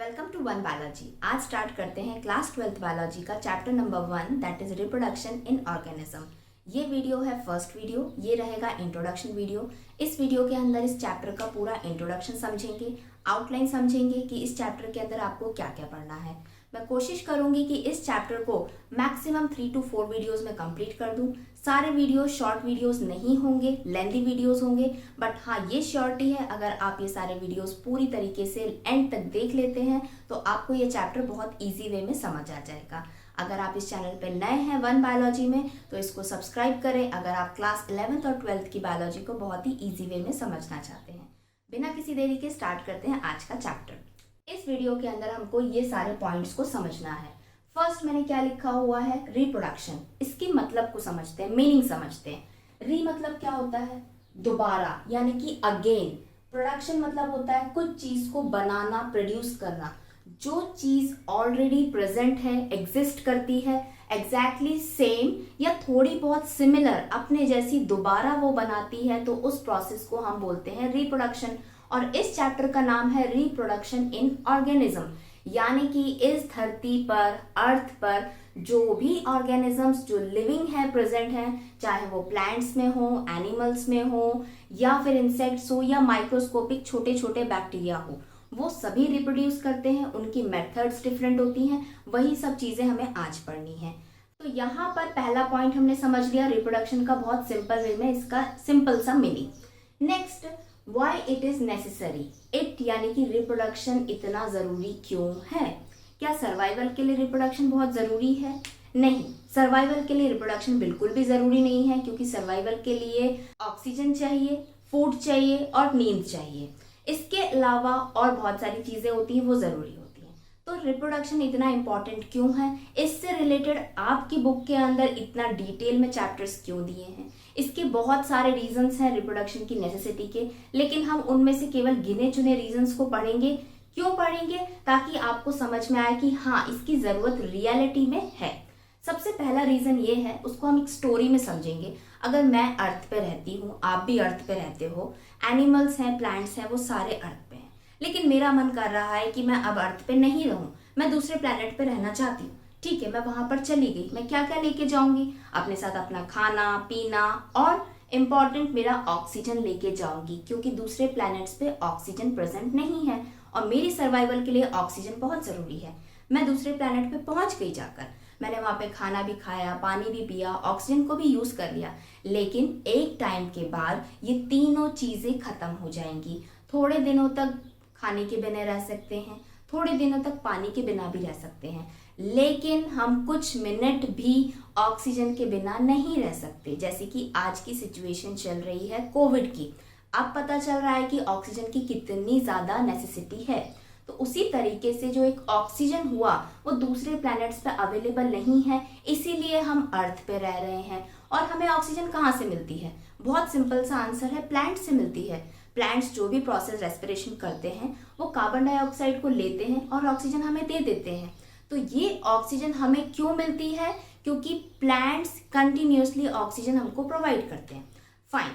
Welcome to one biology. आज start करते हैं क्लास 12th बायोलॉजी का chapter number 1 that is reproduction in organism. ये वीडियो है फर्स्ट वीडियो, ये रहेगा इंट्रोडक्शन वीडियो। इस वीडियो के अंदर इस चैप्टर का पूरा इंट्रोडक्शन समझेंगे, आउटलाइन समझेंगे कि इस चैप्टर के अंदर आपको क्या क्या पढ़ना है। मैं कोशिश करूंगी कि इस चैप्टर को मैक्सिमम 3 to 4 वीडियोस में कंप्लीट कर दूं। सारे वीडियोस शॉर्ट वीडियोस नहीं होंगे, लेंथी वीडियोस होंगे, बट हाँ ये श्योरिटी है अगर आप ये सारे वीडियोस पूरी तरीके से एंड तक देख लेते हैं तो आपको ये चैप्टर बहुत ईजी वे में समझ आ जाएगा। अगर आप इस चैनल पे नए हैं वन बायोलॉजी में तो इसको सब्सक्राइब करें अगर आप क्लास 11th और 12th की बायोलॉजी को बहुत ही ईजी वे में समझना चाहते हैं। बिना किसी देरी के स्टार्ट करते हैं आज का चैप्टर। इस वीडियो के अंदर हमको ये सारे पॉइंट्स को समझना है। फर्स्ट मैंने क्या लिखा हुआ है, रिप्रोडक्शन। इसकी मतलब को समझते हैं, मीनिंग समझते हैं। री मतलब क्या होता है, दोबारा यानी कि अगेन। प्रोडक्शन मतलब होता है कुछ चीज को बनाना, प्रोड्यूस करना। जो चीज ऑलरेडी प्रेजेंट है, एग्जिस्ट करती है, एग्जैक्टली सेम या थोड़ी बहुत सिमिलर अपने जैसी दोबारा वो बनाती है, तो उस प्रोसेस को हम बोलते हैं रिप्रोडक्शन। और इस चैप्टर का नाम है रिप्रोडक्शन इन ऑर्गेनिज्म, यानी कि इस धरती पर, अर्थ पर जो भी ऑर्गेनिजम्स जो लिविंग है, प्रेजेंट हैं, चाहे वो प्लांट्स में हो, एनिमल्स में हो, या फिर इंसेक्ट्स हो, या माइक्रोस्कोपिक छोटे छोटे बैक्टीरिया हो, वो सभी रिप्रोड्यूस करते हैं। उनकी मेथड्स डिफरेंट होती हैं। वही सब चीजें हमें आज पढ़नी है। तो यहाँ पर पहला पॉइंट हमने समझ लिया रिप्रोडक्शन का बहुत सिंपल वे में, इसका सिंपल सा meaning. Next, Why it is necessary? It यानी कि रिप्रोडक्शन इतना जरूरी क्यों है? क्या सर्वाइवल के लिए रिप्रोडक्शन बहुत जरूरी है? नहीं, सर्वाइवल के लिए रिप्रोडक्शन बिल्कुल भी जरूरी नहीं है, क्योंकि सर्वाइवल के लिए ऑक्सीजन चाहिए, फूड चाहिए और नींद चाहिए। इसके अलावा और बहुत सारी चीजें होती हैं, वो जरूरी होती हैं। तो रिप्रोडक्शन इतना इंपॉर्टेंट क्यों है? इससे रिलेटेड आपकी बुक के अंदर इतना डिटेल में चैप्टर्स क्यों दिए हैं? इसके बहुत सारे रीजंस हैं रिप्रोडक्शन की नेसेसिटी के, लेकिन हम उनमें से केवल गिने चुने रीजंस को पढ़ेंगे। क्यों पढ़ेंगे? ताकि आपको समझ में आए कि हाँ इसकी जरूरत रियलिटी में है। सबसे पहला रीजन ये है, उसको हम एक स्टोरी में समझेंगे। अगर मैं अर्थ पे रहती हूँ, आप भी अर्थ पे रहते हो, एनिमल्स हैं, प्लांट्स हैं, वो सारे अर्थ पे हैं, लेकिन मेरा मन कर रहा है कि मैं अब अर्थ पे नहीं रहूँ, मैं दूसरे प्लेनेट पे रहना चाहती हूँ। ठीक है, मैं वहां पर चली गई। मैं क्या क्या लेके जाऊंगी? अपने साथ अपना खाना पीना और इम्पॉर्टेंट मेरा ऑक्सीजन लेके जाऊंगी, क्योंकि दूसरे प्लैनेट्स पे ऑक्सीजन प्रेजेंट नहीं है और मेरी सर्वाइवल के लिए ऑक्सीजन बहुत जरूरी है। मैं दूसरे प्लैनेट पे पहुंच गई जाकर, मैंने वहां पे खाना भी खाया, पानी भी पिया, ऑक्सीजन को भी यूज कर लिया, लेकिन एक टाइम के बाद ये तीनों चीजें खत्म हो जाएंगी। थोड़े दिनों तक खाने के बिना रह सकते हैं, थोड़े दिनों तक पानी के बिना भी रह सकते हैं, लेकिन हम कुछ मिनट भी ऑक्सीजन के बिना नहीं रह सकते। जैसे कि आज की सिचुएशन चल रही है कोविड की, अब पता चल रहा है कि ऑक्सीजन की कितनी ज्यादा नेसेसिटी है। तो उसी तरीके से जो एक ऑक्सीजन हुआ वो दूसरे प्लैनेट्स पे अवेलेबल नहीं है, इसीलिए हम अर्थ पे रह रहे हैं। और हमें ऑक्सीजन कहाँ से मिलती है? बहुत सिंपल सा आंसर है, प्लांट से मिलती है। प्लांट्स जो भी प्रोसेस रेस्पिरेशन करते हैं वो कार्बन डाइऑक्साइड को लेते हैं और ऑक्सीजन हमें दे देते हैं। तो ये ऑक्सीजन हमें क्यों मिलती है? क्योंकि प्लांट्स कंटिन्यूसली ऑक्सीजन हमको प्रोवाइड करते हैं। फाइन,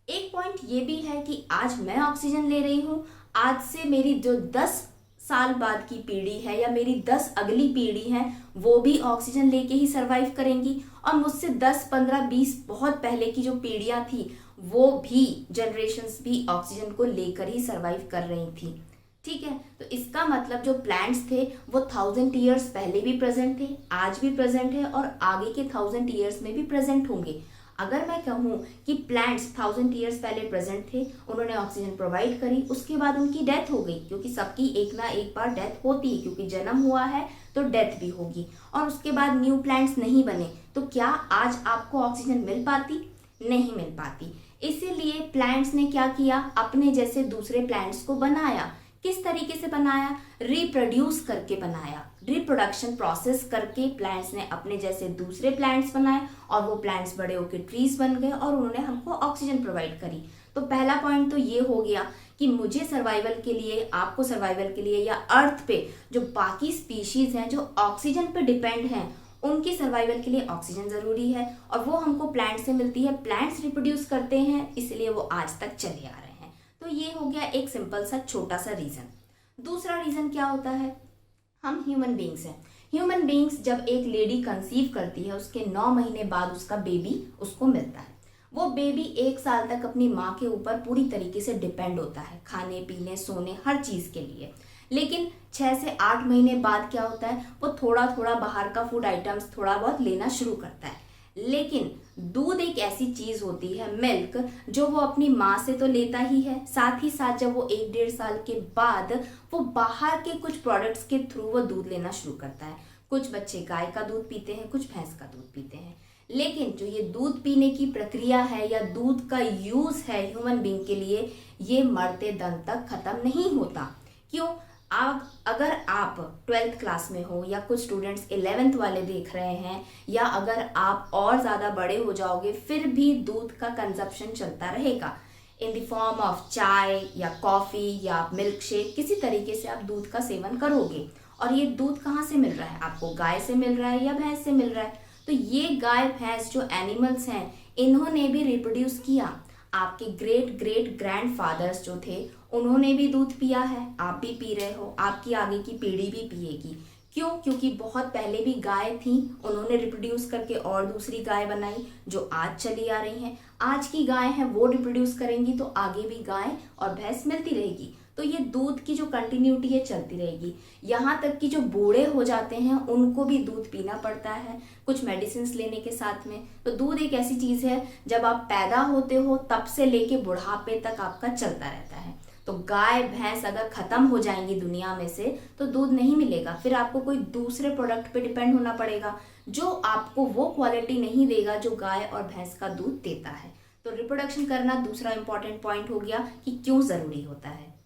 एक पॉइंट ये भी है कि आज मैं ऑक्सीजन ले रही हूँ, आज से मेरी जो 10 साल बाद की पीढ़ी है या मेरी 10 अगली पीढ़ी है वो भी ऑक्सीजन लेके ही सरवाइव करेंगी, और मुझसे 10, 15, 20 बहुत पहले की जो पीढ़ियां थी वो भी जनरेशन्स भी ऑक्सीजन को लेकर ही सरवाइव कर रही थी। ठीक है, तो इसका मतलब जो प्लांट्स थे वो 1000 ईयर्स पहले भी प्रेजेंट थे, आज भी प्रेजेंट है और आगे के 1000 ईयर्स में भी प्रेजेंट होंगे। अगर मैं कहूँ कि प्लांट्स 1000 ईयर्स पहले प्रेजेंट थे, उन्होंने ऑक्सीजन प्रोवाइड करी, उसके बाद उनकी डेथ हो गई, क्योंकि सबकी एक ना एक बार डेथ होती है, क्योंकि जन्म हुआ है तो डेथ भी होगी, और उसके बाद न्यू प्लांट्स नहीं बने, तो क्या आज आपको ऑक्सीजन मिल पाती? नहीं मिल पाती। इसीलिए प्लांट्स ने क्या किया, अपने जैसे दूसरे प्लांट्स को बनाया। किस तरीके से बनाया? रिप्रोड्यूस करके बनाया। रिप्रोडक्शन प्रोसेस करके प्लांट्स ने अपने जैसे दूसरे प्लांट्स बनाए और वो प्लांट्स बड़े होकर ट्रीज बन गए और उन्होंने हमको ऑक्सीजन प्रोवाइड करी। तो पहला पॉइंट तो ये हो गया कि मुझे सर्वाइवल के लिए, आपको सर्वाइवल के लिए, या अर्थ पे जो बाकी स्पीशीज हैं जो ऑक्सीजन पे डिपेंड हैं, उनकी सर्वाइवल के लिए ऑक्सीजन जरूरी है और वो हमको प्लांट से मिलती है। प्लांट्स रिप्रोड्यूस करते हैं, इसलिए वो आज तक चले आ रहे हैं। तो ये हो गया एक सिंपल सा छोटा सा रीजन। दूसरा रीज़न क्या होता है, हम ह्यूमन बींग्स हैं। ह्यूमन बींग्स जब एक लेडी कंसीव करती है उसके 9 महीने बाद उसका बेबी उसको मिलता है। वो बेबी 1 साल तक अपनी माँ के ऊपर पूरी तरीके से डिपेंड होता है, खाने पीने सोने हर चीज़ के लिए। लेकिन 6 से 8 महीने बाद क्या होता है, वो थोड़ा थोड़ा बाहर का फूड आइटम्स थोड़ा बहुत लेना शुरू करता है। लेकिन दूध एक ऐसी चीज होती है, मिल्क, जो वो अपनी माँ से तो लेता ही है, साथ ही साथ जब वो 1-1.5 साल के बाद वो बाहर के कुछ प्रोडक्ट्स के थ्रू वो दूध लेना शुरू करता है। कुछ बच्चे गाय का दूध पीते हैं, कुछ भैंस का दूध पीते हैं। लेकिन जो ये दूध पीने की प्रक्रिया है या दूध का यूज है ह्यूमन बीइंग के लिए, ये मरते दम तक खत्म नहीं होता। क्यों? आप अगर आप 12th क्लास में हो या कुछ स्टूडेंट्स 11th वाले देख रहे हैं, या अगर आप और ज़्यादा बड़े हो जाओगे, फिर भी दूध का कंजप्शन चलता रहेगा इन द फॉर्म ऑफ चाय या कॉफ़ी या मिल्क शेक। किसी तरीके से आप दूध का सेवन करोगे। और ये दूध कहाँ से मिल रहा है आपको? गाय से मिल रहा है या भैंस से मिल रहा है? तो ये गाय भैंस जो एनिमल्स हैं, इन्होंने भी रिप्रोड्यूस किया। आपके ग्रेट ग्रेट ग्रैंड फादर्स जो थे, उन्होंने भी दूध पिया है, आप भी पी रहे हो, आपकी आगे की पीढ़ी भी पिएगी। क्यों? क्योंकि बहुत पहले भी गाय थी, उन्होंने रिप्रोड्यूस करके और दूसरी गाय बनाई जो आज चली आ रही हैं। आज की गाय है वो रिप्रोड्यूस करेंगी तो आगे भी गाय और भैंस मिलती रहेगी। तो ये दूध की जो कंटिन्यूटी है चलती रहेगी। यहाँ तक कि जो बूढ़े हो जाते हैं उनको भी दूध पीना पड़ता है, कुछ मेडिसिन लेने के साथ में। तो दूध एक ऐसी चीज़ है, जब आप पैदा होते हो तब से लेके बुढ़ापे तक आपका चलता रहता है। तो गाय भैंस अगर खत्म हो जाएंगी दुनिया में से तो दूध नहीं मिलेगा, फिर आपको कोई दूसरे प्रोडक्ट पे डिपेंड होना पड़ेगा जो आपको वो क्वालिटी नहीं देगा जो गाय और भैंस का दूध देता है। तो रिप्रोडक्शन करना दूसरा इंपॉर्टेंट पॉइंट हो गया कि क्यों ज़रूरी होता है।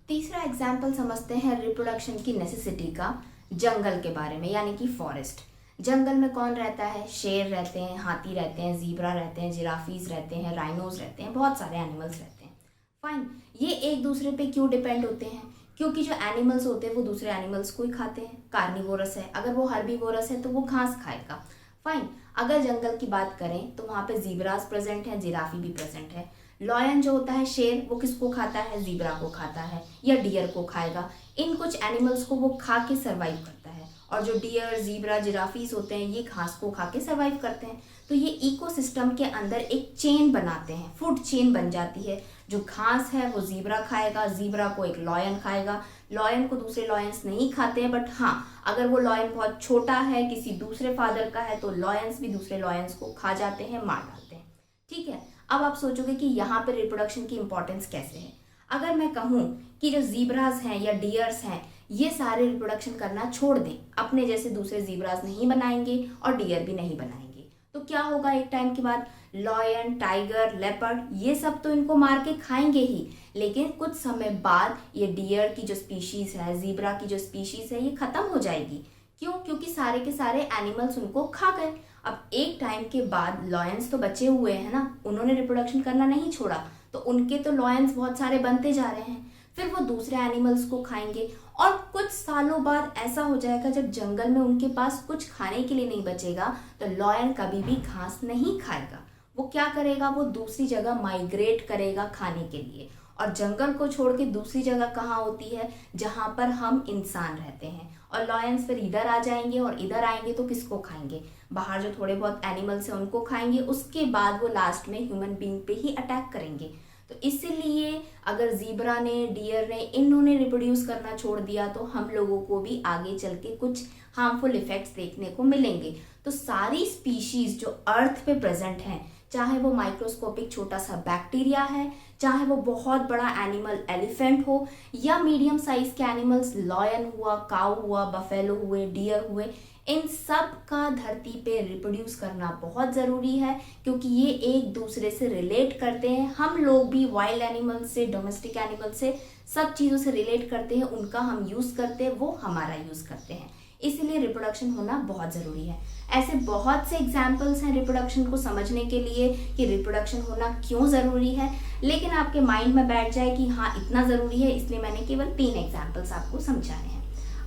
तीसरा एग्जाम्पल समझते हैं रिप्रोडक्शन की नेसेसिटी का, जंगल के बारे में, यानी कि फॉरेस्ट। जंगल में कौन रहता है? शेर रहते हैं, हाथी रहते हैं, ज़ीब्रा रहते हैं, जिराफीज रहते हैं, राइनोज रहते हैं, बहुत सारे एनिमल्स रहते हैं। फाइन, ये एक दूसरे पे क्यों डिपेंड होते हैं? क्योंकि जो एनिमल्स होते हैं वो दूसरे एनिमल्स को ही खाते हैं। कार्निवोरस है, अगर वो हर्बीवोरस है तो वो घास खाएगा। फाइन, अगर जंगल की बात करें तो वहाँ पे ज़ीब्रास प्रेजेंट हैं, जिराफी भी प्रेजेंट है। लॉयन जो होता है शेर, वो किसको खाता है? ज़ीब्रा को खाता है या डियर को खाएगा। इन कुछ एनिमल्स को वो खा के सर्वाइव करता है। और जो डियर, ज़ीब्रा, जिराफीज होते हैं ये घास को खा के सर्वाइव करते हैं। तो ये इकोसिस्टम के अंदर एक चेन बनाते हैं, फूड चेन बन जाती है। जो घास है वो ज़ीब्रा खाएगा, ज़ीब्रा को एक लॉयन खाएगा, लॉयन को दूसरे लॉयंस नहीं खाते हैं, बट हाँ अगर वो लॉयन बहुत छोटा है, किसी दूसरे फादर का है, तो लॉयंस भी दूसरे लॉयंस को खा जाते हैं, मार डालते हैं। ठीक है, अब आप सोचोगे कि यहाँ पर रिप्रोडक्शन की इंपॉर्टेंस कैसे है। अगर मैं कहूँ कि जो ज़ीब्रास हैं या डियर्स हैं ये सारे रिप्रोडक्शन करना छोड़ दें, अपने जैसे दूसरे ज़ीब्रास नहीं बनाएंगे और डियर भी नहीं बनाएंगे, तो क्या होगा? एक टाइम के बाद लॉयन, टाइगर, लेपर्ड, ये सब तो इनको मार के खाएंगे ही, लेकिन कुछ समय बाद ये डियर की जो स्पीशीज़ है, ज़ीब्रा की जो स्पीशीज़ है, ये ख़त्म हो जाएगी। क्यों? क्योंकि सारे के सारे एनिमल्स उनको खा गए। अब एक टाइम के बाद लॉयंस तो बचे हुए हैं ना, उन्होंने रिप्रोडक्शन करना नहीं छोड़ा, तो उनके तो लॉयंस बहुत सारे बनते जा रहे हैं, फिर वो दूसरे एनिमल्स को खाएंगे। और कुछ सालों बाद ऐसा हो जाएगा जब जंगल में उनके पास कुछ खाने के लिए नहीं बचेगा, तो लॉयन कभी भी घास नहीं खाएगा। वो क्या करेगा? वो दूसरी जगह माइग्रेट करेगा खाने के लिए। और जंगल को छोड़ के दूसरी जगह कहाँ होती है? जहाँ पर हम इंसान रहते हैं। और लॉयंस फिर इधर आ जाएंगे, और इधर आएंगे तो किसको खाएंगे? बाहर जो थोड़े बहुत एनिमल्स हैं उनको खाएंगे, उसके बाद वो लास्ट में ह्यूमन बीइंग पे ही अटैक करेंगे। तो इसीलिए अगर ज़ीब्रा ने, डियर ने, इन्होंने रिप्रोड्यूस करना छोड़ दिया तो हम लोगों को भी आगे चल के कुछ हार्मफुल इफेक्ट्स देखने को मिलेंगे। तो सारी स्पीशीज़ जो अर्थ पे प्रेजेंट हैं, चाहे वो माइक्रोस्कोपिक छोटा सा बैक्टीरिया है, चाहे वो बहुत बड़ा एनिमल एलिफेंट हो, या मीडियम साइज के एनिमल्स लॉयन हुआ, काऊ हुआ, बफेलो हुए, डियर हुए, इन सब का धरती पे रिप्रोड्यूस करना बहुत ज़रूरी है, क्योंकि ये एक दूसरे से रिलेट करते हैं। हम लोग भी वाइल्ड एनिमल से, डोमेस्टिक एनिमल से, सब चीज़ों से रिलेट करते हैं। उनका हम यूज़ करते हैं, वो हमारा यूज़ करते हैं, इसीलिए रिप्रोडक्शन होना बहुत ज़रूरी है। ऐसे बहुत से एग्जाम्पल्स हैं रिप्रोडक्शन को समझने के लिए कि रिप्रोडक्शन होना क्यों ज़रूरी है, लेकिन आपके माइंड में बैठ जाए कि हाँ इतना ज़रूरी है, इसलिए मैंने केवल 3 एग्जाम्पल्स आपको समझाए हैं।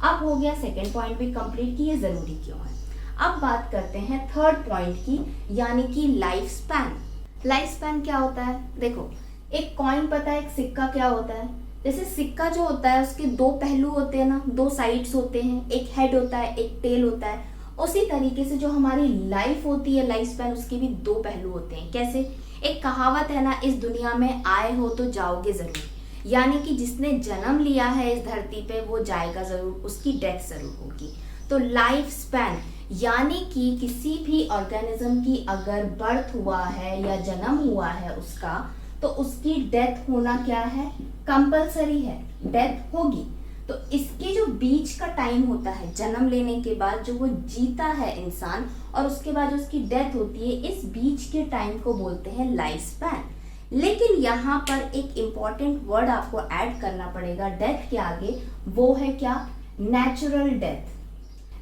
अब हो गया सेकेंड पॉइंट भी कंप्लीट कि ये ज़रूरी क्यों है। अब बात करते हैं थर्ड पॉइंट की, यानी कि लाइफ स्पैन। लाइफ स्पैन क्या होता है? देखो, एक कॉइन पता है, एक सिक्का क्या होता है? जैसे सिक्का जो होता है उसके दो पहलू होते हैं ना, दो साइड्स होते हैं, एक हेड होता है एक टेल होता है। उसी तरीके से जो हमारी लाइफ होती है, लाइफ स्पैन, उसके भी दो पहलू होते हैं। कैसे? एक कहावत है ना, इस दुनिया में आए हो तो जाओगे जरूर, यानी कि जिसने जन्म लिया है इस धरती पे वो जाएगा जरूर, उसकी डेथ जरूर होगी। तो लाइफ स्पैन यानी कि किसी भी ऑर्गेनिज्म की अगर बर्थ हुआ है या जन्म हुआ है उसका, तो उसकी डेथ होना क्या है, कंपलसरी है, डेथ होगी। तो इसके जो बीच का टाइम होता है जन्म लेने के बाद जो वो जीता है इंसान, और उसके बाद जो उसकी डेथ होती है, इस बीच के टाइम को बोलते हैं लाइफ स्पैन। लेकिन यहाँ पर एक इम्पॉर्टेंट वर्ड आपको ऐड करना पड़ेगा डेथ के आगे, वो है क्या, नेचुरल डेथ।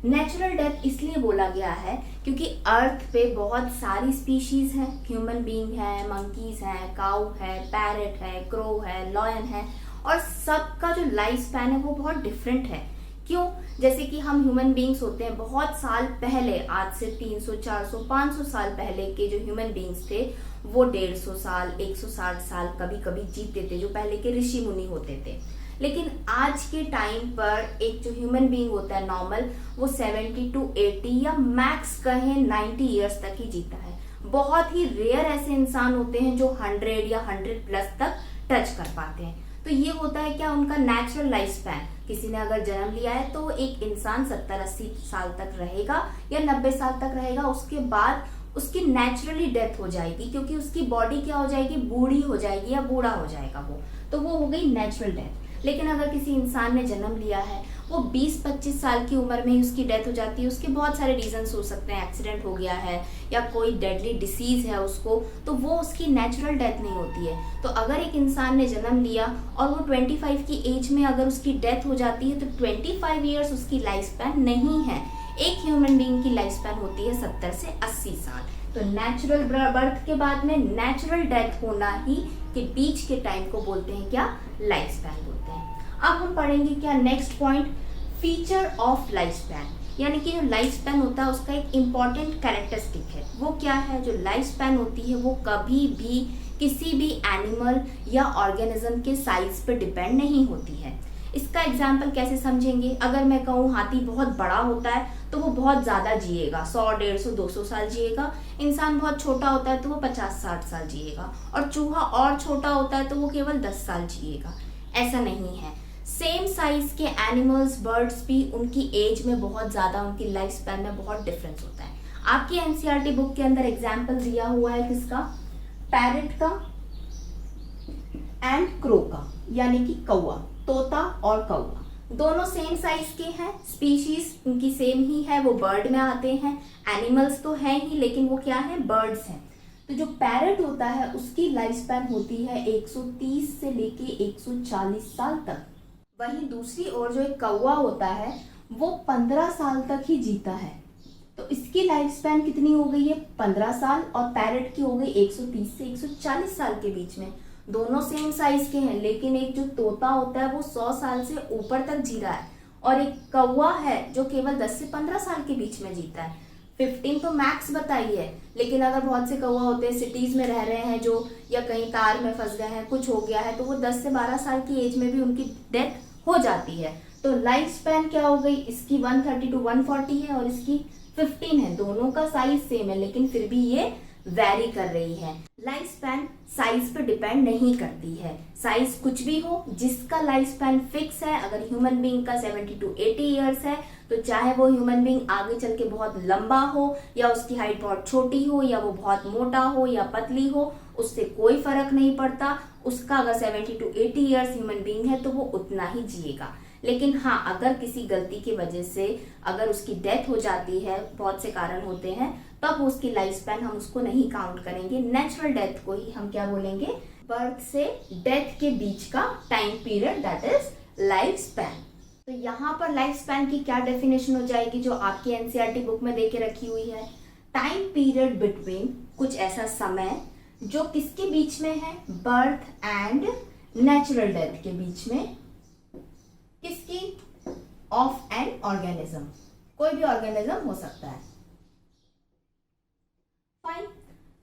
नेचुरल डेथ इसलिए बोला गया है क्योंकि अर्थ पे बहुत सारी स्पीशीज हैं, ह्यूमन बीइंग है, मंकीज हैं, काऊ है, पैरेट है, क्रो है, लॉयन है, और सबका जो लाइफ स्पैन है वो बहुत डिफरेंट है। क्यों? जैसे कि हम ह्यूमन बीइंग्स होते हैं, बहुत साल पहले, आज से 300, 400, 500 साल पहले के जो ह्यूमन बीइंग्स थे वो 150 साल, 160 साल कभी कभी जीते थे, जो पहले के ऋषि मुनि होते थे। लेकिन आज के टाइम पर एक जो ह्यूमन बीइंग होता है नॉर्मल, वो 70 to 80 या मैक्स कहें 90 ईयर्स तक ही जीता है। बहुत ही रेयर ऐसे इंसान होते हैं जो 100 या 100 प्लस तक टच कर पाते हैं। तो ये होता है क्या, उनका नेचुरल लाइफ स्पैन। किसी ने अगर जन्म लिया है तो एक इंसान 70-80 साल तक रहेगा या 90 साल तक रहेगा, उसके बाद उसकी नेचुरली डेथ हो जाएगी, क्योंकि उसकी बॉडी क्या हो जाएगी, बूढ़ी हो जाएगी या बूढ़ा हो जाएगा वो, तो वो हो गई नेचुरल डेथ। लेकिन अगर किसी इंसान ने जन्म लिया है, वो 20-25 साल की उम्र में ही उसकी डेथ हो जाती है। उसके बहुत सारे रीजंस हो सकते हैं, एक्सीडेंट हो गया है या कोई डेडली डिसीज है उसको, तो वो उसकी नेचुरल डेथ नहीं होती है। तो अगर एक इंसान ने जन्म लिया और वो 25 की एज में अगर उसकी डेथ हो जाती है, तो 25 ईयर्स उसकी लाइफ स्पैन नहीं है। एक ह्यूमन बीइंग की लाइफ स्पैन होती है 70 से 80 साल। तो नेचुरल बर्थ के बाद में नेचुरल डेथ होना ही के बीच के टाइम को बोलते हैं क्या, लाइफ स्पैन बोलते हैं। अब हम पढ़ेंगे क्या, next point, feature of life span. यानी कि जो लाइफ स्पैन होता है उसका एक इम्पॉर्टेंट कैरेक्टरिस्टिक है। वो क्या है? जो लाइफ स्पैन होती है वो कभी भी किसी भी एनिमल या ऑर्गेनिज्म के साइज पे डिपेंड नहीं होती है। इसका एग्जाम्पल कैसे समझेंगे? अगर मैं कहूँ हाथी बहुत बड़ा होता है तो वो बहुत ज़्यादा जिएगा, 100, 150, 200 साल जिएगा। इंसान बहुत छोटा होता है तो वो 50-60 साल जिएगा, और चूहा और छोटा होता है तो वो केवल 10 साल जिएगा। ऐसा नहीं है। सेम साइज के एनिमल्स, बर्ड्स भी उनकी एज में बहुत ज़्यादा, उनकी लाइफ स्पैन में बहुत डिफरेंस होता है। आपकी एनसीईआरटी बुक के अंदर एग्जाम्पल दिया हुआ है किसका? पैरेट का एंड क्रो का, यानी कि कौवा, तोता और कौवा दोनों सेम साइज के हैं, स्पीशीज उनकी सेम ही है, वो बर्ड में आते हैं। एनिमल्स तो है ही, लेकिन वो क्या है, बर्ड्स हैं। तो जो पैरेट होता है उसकी लाइफ स्पैन होती है 130 से लेके 140 साल तक। वहीं दूसरी ओर जो एक कौवा होता है वो 15 साल तक ही जीता है। तो इसकी लाइफ स्पैन कितनी हो गई है, 15 साल, और पैरेट की हो गई 130 से 140 साल के बीच में। दोनों सेम साइज के हैं, लेकिन एक जो तोता होता है वो 100 साल से ऊपर तक जी रहा है, और एक कौवा है जो केवल 10 से 15 साल के बीच में जीता है। 15 तो मैक्स बताई है, लेकिन अगर बहुत से कौवा होते हैं सिटीज में रह रहे हैं जो, या कहीं कार में फंस गए हैं, कुछ हो गया है, तो वो 10 से 12 साल की एज में भी उनकी डेथ हो जाती है। तो लाइफ स्पैन क्या हो गई, इसकी 130 to 140 है और इसकी 15 है। दोनों का साइज सेम है, लेकिन फिर भी ये वैरी कर रही है। लाइफ स्पैन साइज पर डिपेंड नहीं करती है। साइज कुछ भी हो, जिसका लाइफ स्पैन फिक्स है, अगर ह्यूमन बीइंग का 70 to 80 ईयर्स है, तो चाहे वो ह्यूमन बीइंग आगे चल के बहुत लंबा हो, या उसकी हाइट बहुत छोटी हो, या वो बहुत मोटा हो या पतली हो, उससे कोई फर्क नहीं पड़ता। उसका अगर 70 to 80 ईयर्स ह्यूमन बीइंग है तो वो उतना ही जिएगा। लेकिन हाँ, अगर किसी गलती की वजह से अगर उसकी डेथ हो जाती है, बहुत से कारण होते हैं, तब उसकी लाइफ स्पैन हम उसको नहीं काउंट करेंगे। नेचुरल डेथ को ही हम क्या बोलेंगे, बर्थ से डेथ के बीच का time period, that is life span. तो यहाँ पर लाइफ स्पैन की क्या डेफिनेशन हो जाएगी जो आपकी एनसीईआरटी बुक में देके रखी हुई है, टाइम पीरियड बिटवीन, कुछ ऐसा समय जो किसके बीच में है, बर्थ एंड नेचुरल डेथ के बीच में, किसकी, ऑफ एन ऑर्गेनिज्म, कोई भी ऑर्गेनिज्म हो सकता है। Fine,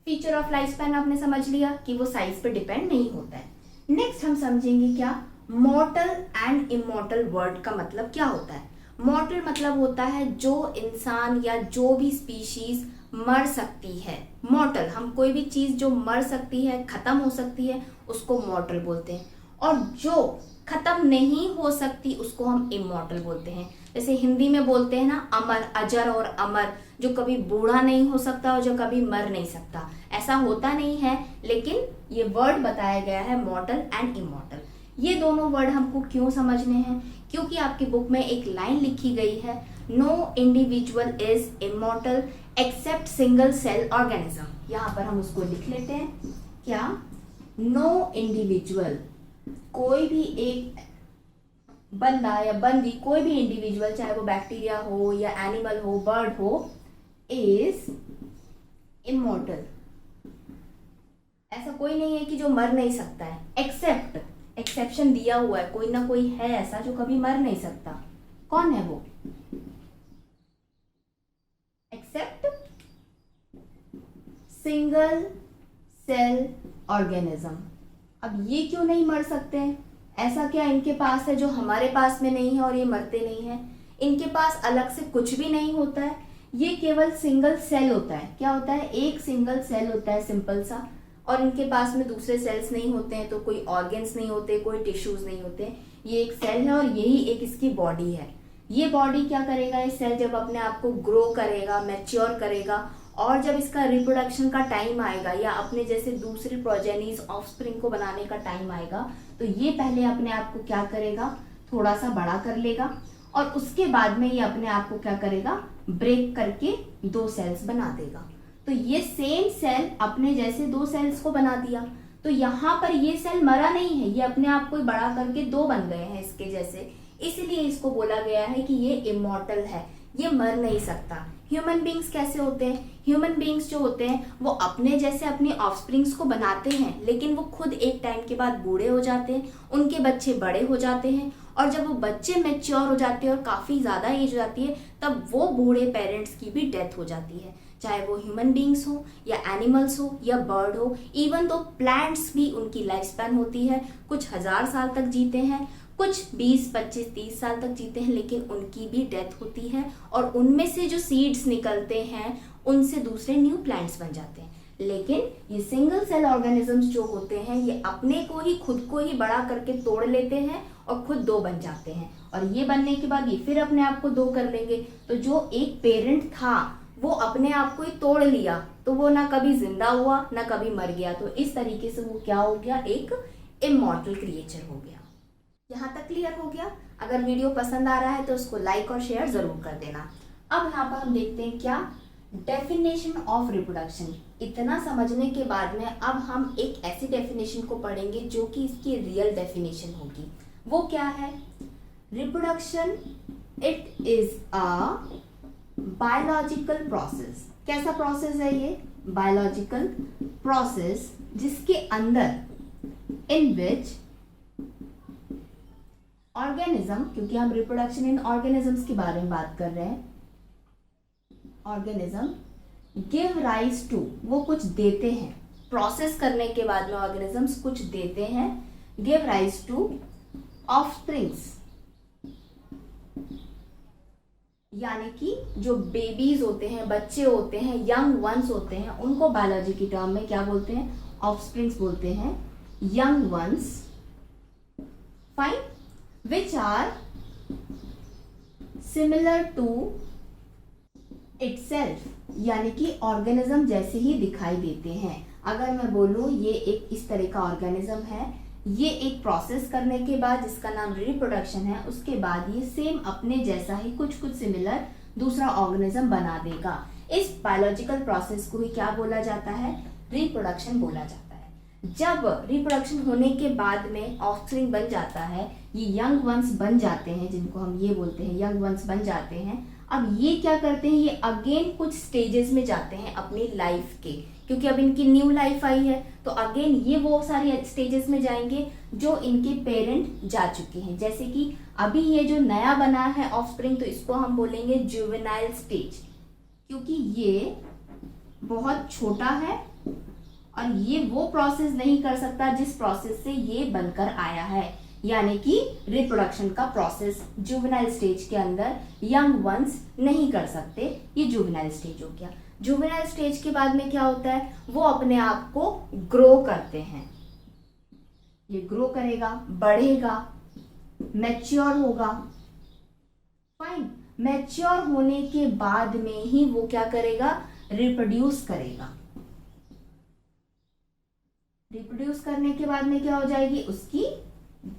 feature of life span आपने समझ लिया कि वो साइज पे डिपेंड नहीं होता है। नेक्स्ट हम समझेंगे क्या, मॉर्टल एंड इमॉर्टल वर्ड का मतलब क्या होता है? मॉर्टल मतलब होता है जो इंसान या जो भी स्पीशीज मर सकती है। मॉर्टल, हम कोई भी चीज जो मर सकती है, खत्म हो सकती है, उसको मॉर्टल बोलते हैं। और जो खत्म नहीं हो सकती उसको हम इमॉर्टल बोलते हैं। जैसे हिंदी में बोलते हैं ना, अमर, अजर और अमर, जो कभी बूढ़ा नहीं हो सकता और जो कभी मर नहीं सकता। ऐसा होता नहीं है, लेकिन ये वर्ड बताया गया है, मॉर्टल एंड इमॉर्टल। ये दोनों वर्ड हमको क्यों समझने हैं? क्योंकि आपकी बुक में एक लाइन लिखी गई है, no individual is immortal except single cell organism. यहाँ पर हम उसको लिख लेते हैं, क्या? नो इंडिविजुअल, कोई भी एक बंदा या बंदी, कोई भी इंडिविजुअल, चाहे वो बैक्टीरिया हो या एनिमल हो, बर्ड हो, इज इमॉर्टल। ऐसा कोई नहीं है कि जो मर नहीं सकता है, एक्सेप्ट, एक्सेप्शन दिया हुआ है, कोई ना कोई है ऐसा जो कभी मर नहीं सकता। कौन है वो? Except single cell organism. अब ये क्यों नहीं मर सकते हैं? ऐसा क्या इनके पास है जो हमारे पास में नहीं है और ये मरते नहीं है? इनके पास अलग से कुछ भी नहीं होता है, ये केवल सिंगल सेल होता है। क्या होता है? एक सिंगल सेल होता है, सिंपल सा। और इनके पास में दूसरे सेल्स नहीं होते हैं, तो कोई ऑर्गन्स नहीं होते, कोई टिश्यूज नहीं होते। ये एक सेल है और यही एक इसकी बॉडी है। ये बॉडी क्या करेगा? ये सेल जब अपने आप को ग्रो करेगा, मैच्योर करेगा, और जब इसका रिप्रोडक्शन का टाइम आएगा या अपने जैसे दूसरे प्रोजेनीज, ऑफस्प्रिंग को बनाने का टाइम आएगा, तो ये पहले अपने आप को क्या करेगा? थोड़ा सा बड़ा कर लेगा, और उसके बाद में ये अपने आप को क्या करेगा? ब्रेक करके दो सेल्स बना देगा। तो ये सेम सेल अपने जैसे दो सेल्स को बना दिया। तो यहाँ पर ये सेल मरा नहीं है, ये अपने आप को बड़ा करके दो बन गए हैं इसके जैसे, इसलिए इसको बोला गया है कि ये इमॉर्टल है, ये मर नहीं सकता। ह्यूमन बींग्स कैसे होते हैं? ह्यूमन बींग्स जो होते हैं वो अपने जैसे अपनी ऑफस्प्रिंग्स को बनाते हैं, लेकिन वो खुद एक टाइम के बाद बूढ़े हो जाते हैं, उनके बच्चे बड़े हो जाते हैं, और जब वो बच्चे मैच्योर हो जाते हैं और काफ़ी ज़्यादा एज हो जाती है, तब वो बूढ़े पेरेंट्स की भी डेथ हो जाती है। चाहे वो ह्यूमन बींग्स हो या एनिमल्स हो या बर्ड हो, इवन तो प्लांट्स भी उनकी लाइफ स्पैन होती है, कुछ 1000 साल तक जीते हैं, कुछ 20, 25, 30 साल तक जीते हैं, लेकिन उनकी भी डेथ होती है, और उनमें से जो सीड्स निकलते हैं उनसे दूसरे न्यू प्लांट्स बन जाते हैं। लेकिन ये सिंगल सेल ऑर्गेनिजम्स जो होते हैं, ये अपने को ही, खुद को ही बड़ा करके तोड़ लेते हैं और खुद दो बन जाते हैं, और ये बनने के बाद ये फिर अपने आप को दो कर लेंगे। तो जो एक पेरेंट था वो अपने आप को ही तोड़ लिया, तो वो ना कभी जिंदा हुआ ना कभी मर गया। तो इस तरीके से वो क्या हो गया? एक इमॉर्टल क्रिएचर हो गया। यहाँ तक क्लियर हो गया? अगर वीडियो पसंद आ रहा है तो उसको लाइक और शेयर जरूर कर देना। अब यहाँ पर हम देखते हैं क्या डेफिनेशन ऑफ रिप्रोडक्शन। इतना समझने के बाद में अब हम एक ऐसी डेफिनेशन को पढ़ेंगे जो कि इसकी रियल डेफिनेशन होगी। वो क्या है? Reproduction it is a biological process. कैसा प्रोसेस है ये? बायोलॉजिकल प्रोसेस, जिसके अंदर इन विच ऑर्गेनिज्म, क्योंकि हम रिप्रोडक्शन इन ऑर्गेनिजम्स के बारे में बात कर रहे हैं, ऑर्गेनिज्म गिव राइज टू, वो कुछ देते हैं, प्रोसेस करने के बाद में ऑर्गेनिजम्स कुछ देते हैं, गिव राइज टू ऑफस्प्रिंग्स, यानी कि जो बेबीज होते हैं, बच्चे होते हैं, यंग वंस होते हैं, उनको बायोलॉजी की टर्म में क्या बोलते हैं? ऑफस्प्रिंग्स बोलते हैं, young ones, fine, which are similar to itself, यानी कि ऑर्गेनिज्म जैसे ही दिखाई देते हैं। अगर मैं बोलूं ये एक इस तरह का ऑर्गेनिज्म है, ये एक प्रोसेस करने के बाद जिसका नाम रिप्रोडक्शन है, उसके बाद ये सेम अपने जैसा ही कुछ कुछ सिमिलर दूसरा ऑर्गेनिज्म बना देगा। इस बायोलॉजिकल प्रोसेस को ही क्या बोला जाता है? रिप्रोडक्शन बोला जाता है। जब रिप्रोडक्शन होने के बाद में ऑफस्प्रिंग बन जाता है, ये यंग वंस बन जाते हैं, जिनको हम ये बोलते हैं यंग वंस बन जाते हैं। अब ये क्या करते हैं? ये अगेन कुछ स्टेजेस में जाते हैं अपनी लाइफ के, क्योंकि अब इनकी न्यू लाइफ आई है, तो अगेन ये वो सारे स्टेजेस में जाएंगे जो इनके पेरेंट जा चुके हैं। जैसे कि अभी ये जो नया बना है ऑफस्प्रिंग, तो इसको हम बोलेंगे जुवेनाइल स्टेज, क्योंकि ये बहुत छोटा है और ये वो प्रोसेस नहीं कर सकता जिस प्रोसेस से ये बनकर आया है। यानी कि रिप्रोडक्शन का प्रोसेस जुवेनाइल स्टेज के अंदर यंग वंस नहीं कर सकते। ये जुवेनाइल स्टेज हो गया। जुवेनाइल स्टेज के बाद में क्या होता है, वो अपने आप को ग्रो करते हैं। ये ग्रो करेगा, बढ़ेगा, मैच्योर होगा। फाइन, मैच्योर होने के बाद में ही वो क्या करेगा, रिप्रोड्यूस करेगा। रिप्रोड्यूस करने के बाद में क्या हो जाएगी, उसकी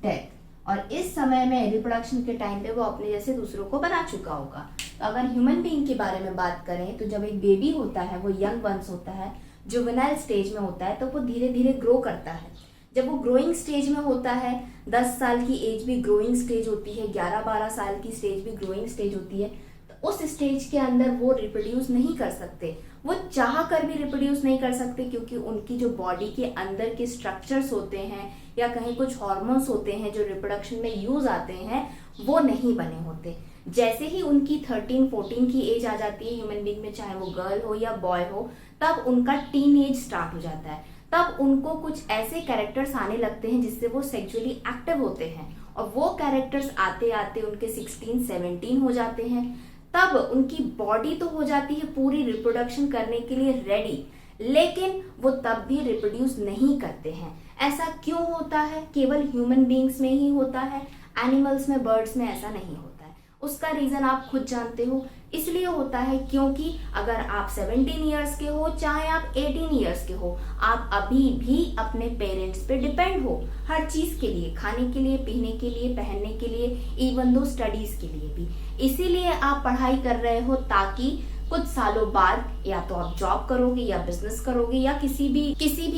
डेथ। और इस समय में रिप्रोडक्शन के टाइम पे वो अपने जैसे दूसरों को बना चुका होगा। तो अगर ह्यूमन बीइंग के बारे में बात करें तो जब एक बेबी होता है, वो यंग वंस होता है, जुवेनाइल स्टेज में होता है, तो वो धीरे धीरे ग्रो करता है। जब वो ग्रोइंग स्टेज में होता है, 10 साल की एज भी ग्रोइंग स्टेज होती है, 11-12 साल की स्टेज भी ग्रोइंग स्टेज होती है। तो उस स्टेज के अंदर वो रिप्रोड्यूस नहीं कर सकते, वो चाह कर भी रिप्रोड्यूस नहीं कर सकते, क्योंकि उनकी जो बॉडी के अंदर के स्ट्रक्चर्स होते हैं या कहीं कुछ हॉर्मोन्स होते हैं जो रिप्रोडक्शन में यूज आते हैं, वो नहीं बने होते। जैसे ही उनकी 13-14 की एज आ जाती है ह्यूमन बीइंग में, चाहे वो गर्ल हो या बॉय हो, तब उनका टीन एज स्टार्ट हो जाता है। तब उनको कुछ ऐसे कैरेक्टर्स आने लगते हैं जिससे वो सेक्सुअली एक्टिव होते हैं, और वो कैरेक्टर्स आते आते उनके 16-17 हो जाते हैं। तब उनकी बॉडी तो हो जाती है पूरी रिप्रोडक्शन करने के लिए रेडी, लेकिन वो तब भी रिप्रोड्यूस नहीं करते हैं। ऐसा क्यों होता है? केवल ह्यूमन बीइंग्स में ही होता है, एनिमल्स में, बर्ड्स में ऐसा नहीं होता है। उसका रीजन आप खुद जानते हो। इसलिए होता है क्योंकि अगर आप 17 ईयर्स के हो, चाहे आप 18 ईयर्स के हो, आप अभी भी अपने पेरेंट्स पे डिपेंड हो हर चीज के लिए, खाने के लिए, पीने के लिए, पहनने के लिए, इवन दो स्टडीज के लिए भी। इसीलिए आप पढ़ाई कर रहे हो ताकि कुछ सालों बाद या तो आप जॉब करोगे या बिजनेस करोगे या किसी भी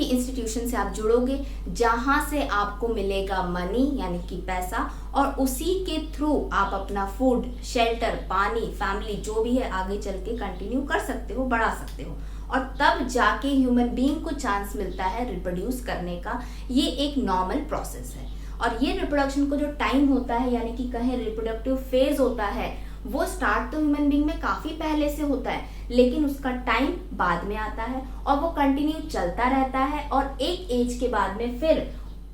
इंस्टीट्यूशन से आप जुड़ोगे जहां से आपको मिलेगा मनी यानी कि पैसा, और उसी के थ्रू आप अपना फूड, शेल्टर, पानी, फैमिली जो भी है आगे चल के कंटिन्यू कर सकते हो, बढ़ा सकते हो। और तब जाके ह्यूमन बीइंग को चांस मिलता है रिप्रोड्यूस करने का। ये एक नॉर्मल प्रोसेस है। और ये रिप्रोडक्शन को जो टाइम होता है, यानी कि कहें रिप्रोडक्टिव फेज होता है, वो स्टार्ट तो ह्यूमन बीइंग में काफी पहले से होता है, लेकिन उसका टाइम बाद में आता है और वो कंटिन्यू चलता रहता है। और एक एज के बाद में फिर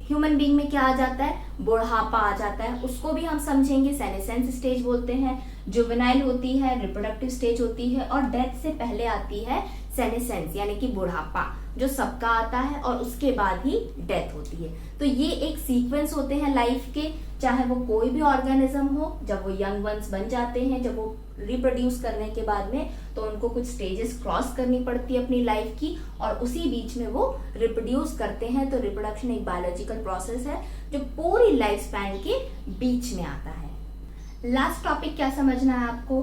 ह्यूमन बीइंग में क्या आ जाता है, बुढ़ापा आ जाता है। उसको भी हम समझेंगे सेनेसेंस स्टेज बोलते हैं। जुवेनाइल होती है, रिप्रोडक्टिव स्टेज होती है, और डेथ से पहले आती है सेनेसेंस यानी कि बुढ़ापा, जो सबका आता है, और उसके बाद ही डेथ होती है। तो ये एक सीक्वेंस होते हैं लाइफ के, चाहे वो कोई भी ऑर्गेनिज्म हो। जब वो यंग वंस बन जाते हैं, जब वो रिप्रोड्यूस करने के बाद में, तो उनको कुछ स्टेजेस क्रॉस करनी पड़ती है अपनी लाइफ की, और उसी बीच में वो रिप्रोड्यूस करते हैं। तो रिप्रोडक्शन एक बायोलॉजिकल प्रोसेस है जो पूरी लाइफ स्पैन के बीच में आता है। लास्ट टॉपिक क्या समझना है आपको,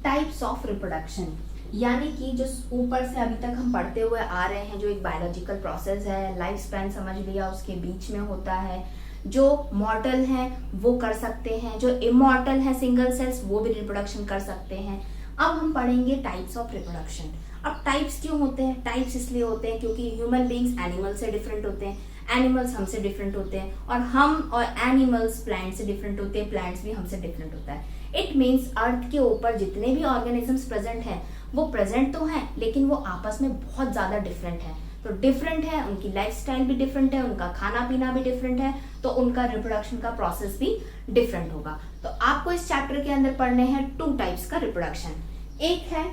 टाइप्स ऑफ रिप्रोडक्शन, यानी कि जो ऊपर से अभी तक हम पढ़ते हुए आ रहे हैं, जो एक बायोलॉजिकल प्रोसेस है, लाइफ स्पैन समझ लिया, उसके बीच में होता है। जो मॉर्टल हैं वो कर सकते हैं, जो इमॉर्टल हैं सिंगल सेल्स वो भी रिप्रोडक्शन कर सकते हैं। अब हम पढ़ेंगे टाइप्स ऑफ रिप्रोडक्शन। अब टाइप्स क्यों होते हैं? टाइप्स इसलिए होते हैं क्योंकि ह्यूमन बीइंग्स एनिमल से डिफरेंट होते हैं, एनिमल्स हमसे डिफरेंट होते हैं, और हम और एनिमल्स प्लांट से डिफरेंट होते हैं, प्लांट्स भी हमसे डिफरेंट होता है। इट मीन्स अर्थ के ऊपर जितने भी ऑर्गेनिजम्स प्रेजेंट हैं वो प्रेजेंट तो हैं, लेकिन वो आपस में बहुत ज्यादा डिफरेंट है। तो डिफरेंट है, उनकी लाइफस्टाइल भी डिफरेंट है, उनका खाना पीना भी डिफरेंट है, तो उनका रिप्रोडक्शन का प्रोसेस भी डिफरेंट होगा। तो आपको इस चैप्टर के अंदर पढ़ने हैं 2 टाइप्स का रिप्रोडक्शन। एक है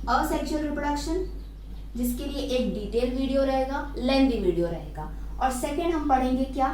असेक्सुअल रिप्रोडक्शन, जिसके लिए एक डिटेल वीडियो रहेगा, लेंथी वीडियो रहेगा। और सेकेंड हम पढ़ेंगे क्या,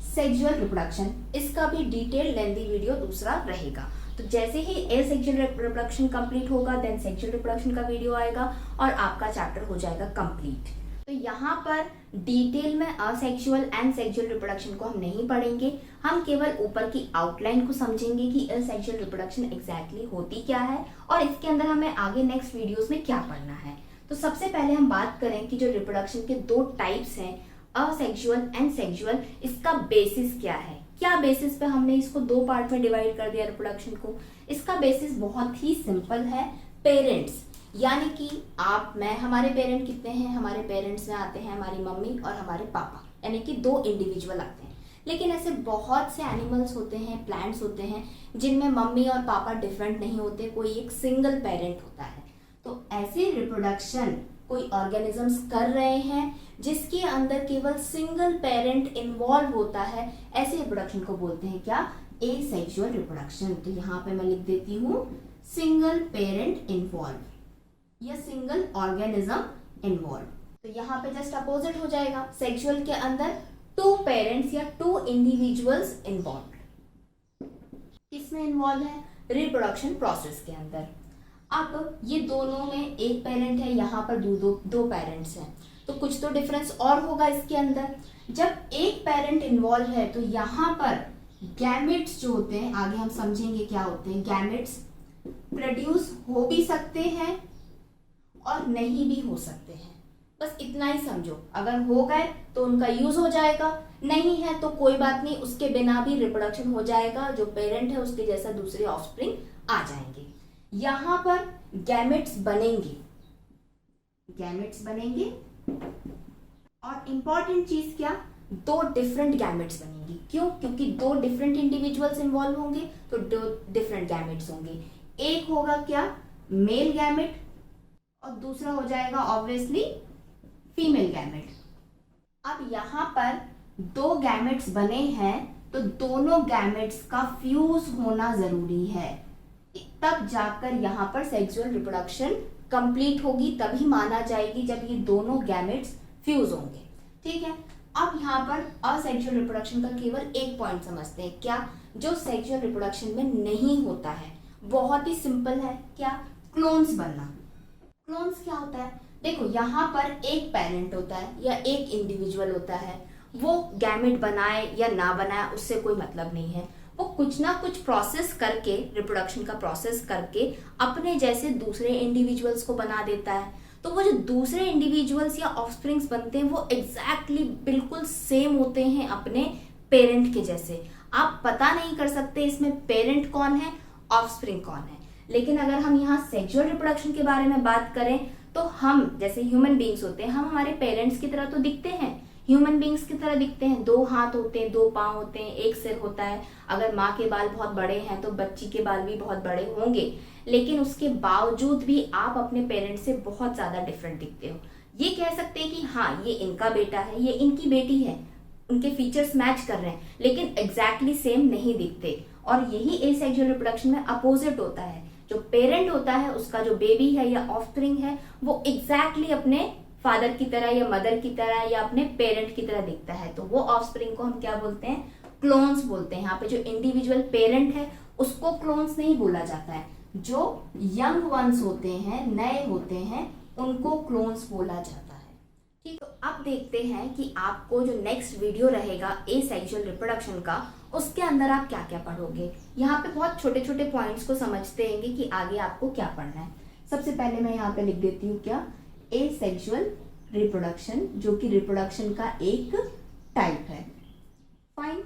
सेक्सुअल रिप्रोडक्शन। इसका भी डिटेल लेंथी वीडियो दूसरा रहेगा। तो जैसे ही एसेक्सुअल रिप्रोडक्शन कंप्लीट होगा, देन सेक्सुअल रिप्रोडक्शन का वीडियो आएगा और आपका चैप्टर हो जाएगा कंप्लीट। तो यहाँ पर डिटेल में असेक्सुअल एंड सेक्सुअल रिप्रोडक्शन को हम नहीं पढ़ेंगे, हम केवल ऊपर की आउटलाइन को समझेंगे कि असेक्सुअल रिप्रोडक्शन एग्जैक्टली होती क्या है और इसके अंदर हमें आगे नेक्स्ट वीडियोस में क्या पढ़ना है। तो सबसे पहले हम बात करें कि जो रिप्रोडक्शन के 2 टाइप्स हैं, असेक्सुअल एंड सेक्सुअल, इसका बेसिस क्या है। क्या बेसिस पे हमने इसको 2 पार्ट में डिवाइड कर दिया रिप्रोडक्शन को? इसका बेसिस बहुत ही सिंपल है, पेरेंट्स, यानी कि आप, मैं, हमारे पेरेंट कितने हैं, हमारे पेरेंट्स में आते हैं हमारी मम्मी और हमारे पापा, यानी कि 2 इंडिविजुअल आते हैं। लेकिन ऐसे बहुत से एनिमल्स होते हैं, प्लांट्स होते हैं, जिनमें मम्मी और पापा डिफरेंट नहीं होते, कोई एक सिंगल पेरेंट होता है। तो ऐसे रिप्रोडक्शन कोई ऑर्गेनिजम्स कर रहे हैं जिसके अंदर केवल सिंगल पेरेंट इन्वॉल्व होता है, ऐसे रिप्रोडक्शन को बोलते हैं क्या, एसेक्सुअल रिप्रोडक्शन। तो यहाँ पे मैं लिख देती हूँ सिंगल पेरेंट इन्वॉल्व या सिंगल ऑर्गेनिज्म इन्वॉल्व। तो यहाँ पे जस्ट अपोजिट हो जाएगा, सेक्सुअल के अंदर 2 पेरेंट्स या 2 इंडिविजुअल्स इन्वॉल्व। किसमें इन्वॉल्व है, रिप्रोडक्शन प्रोसेस के अंदर। अब ये दोनों में एक पेरेंट है, यहाँ पर दो पेरेंट्स हैं, तो कुछ तो डिफरेंस और होगा इसके अंदर। जब एक पेरेंट इन्वॉल्व है तो यहाँ पर गैमेट्स जो होते हैं, आगे हम समझेंगे क्या होते हैं, गैमेट्स प्रोड्यूस हो भी सकते हैं और नहीं भी हो सकते हैं। बस इतना ही समझो, अगर हो गए तो उनका यूज हो जाएगा, नहीं है तो कोई बात नहीं, उसके बिना भी रिप्रोडक्शन हो जाएगा, जो पेरेंट है उसके जैसा दूसरे ऑफस्प्रिंग आ जाएंगे। यहां पर गैमेट्स बनेंगे, गैमेट्स बनेंगे और इंपॉर्टेंट चीज क्या, 2 डिफरेंट गैमेट्स बनेंगी। क्यों, क्योंकि 2 डिफरेंट इंडिविजुअल्स इन्वॉल्व होंगे तो 2 डिफरेंट गैमेट्स होंगे। एक होगा क्या, मेल गैमेट, और दूसरा हो जाएगा ऑब्वियसली फीमेल गैमेट। अब यहाँ पर 2 गैमेट्स बने हैं तो दोनों गैमेट्स का फ्यूज होना जरूरी है, तब जाकर यहाँ पर सेक्सुअल रिप्रोडक्शन कंप्लीट होगी, तभी माना जाएगी जब ये दोनों गैमेट्स फ्यूज होंगे। ठीक है, अब यहाँ पर असेक्सुअल रिप्रोडक्शन का केवल एक पॉइंट समझते हैं, क्या, जो सेक्सुअल रिप्रोडक्शन में नहीं होता है, बहुत ही सिंपल है, क्या, क्लोन्स बनना। क्लोन्स क्या होता है, देखो यहाँ पर एक पेरेंट होता है या एक इंडिविजुअल होता है, वो गैमेट बनाए या ना बनाए उससे कोई मतलब नहीं है, वो कुछ ना कुछ प्रोसेस करके, रिप्रोडक्शन का प्रोसेस करके अपने जैसे दूसरे इंडिविजुअल्स को बना देता है। तो वो जो दूसरे इंडिविजुअल्स या ऑफस्प्रिंग्स बनते हैं वो एग्जैक्टली बिल्कुल सेम होते हैं अपने पेरेंट के जैसे। आप पता नहीं कर सकते इसमें पेरेंट कौन है, ऑफस्प्रिंग कौन है। लेकिन अगर हम यहाँ सेक्सुअल रिप्रोडक्शन के बारे में बात करें तो हम जैसे ह्यूमन बींग्स होते हैं, हम हमारे पेरेंट्स की तरह तो दिखते हैं, ह्यूमन बींग्स की तरह दिखते हैं, 2 हाथ होते हैं, 2 पांव होते हैं, एक सिर होता है। अगर माँ के बाल बहुत बड़े हैं तो बच्ची के बाल भी बहुत बड़े होंगे, लेकिन उसके बावजूद भी आप अपने पेरेंट्स से बहुत ज्यादा डिफरेंट दिखते हो। ये कह सकते हैं कि हाँ ये इनका बेटा है, ये इनकी बेटी है, उनके फीचर्स मैच कर रहे हैं, लेकिन एग्जैक्टली सेम नहीं दिखते। और यही एसेक्सुअल रिप्रोडक्शन में अपोजिट होता है, जो पेरेंट होता है उसका जो बेबी है या ऑफस्प्रिंग है वो एग्जैक्टली अपने फादर की तरह या मदर की तरह या अपने पेरेंट की तरह दिखता है। तो वो ऑफस्प्रिंग को हम क्या बोलते हैं, क्लोन्स बोलते हैं। यहाँ पे जो इंडिविजुअल पेरेंट है उसको क्लोन्स नहीं बोला जाता है, जो यंग वंस होते हैं, नए होते हैं, उनको क्लोन्स बोला जाता है। ठीक, तो अब देखते हैं कि आपको जो नेक्स्ट वीडियो रहेगा एसेक्सुअल रिप्रोडक्शन का, उसके अंदर आप क्या क्या पढ़ोगे। यहाँ पे बहुत छोटे छोटे पॉइंट्स को समझते हैं कि आगे आपको क्या पढ़ना है। सबसे पहले मैं यहाँ पे लिख देती हूँ क्या, एसेक्सुअल रिप्रोडक्शन, जो कि रिप्रोडक्शन का एक टाइप है। फाइन,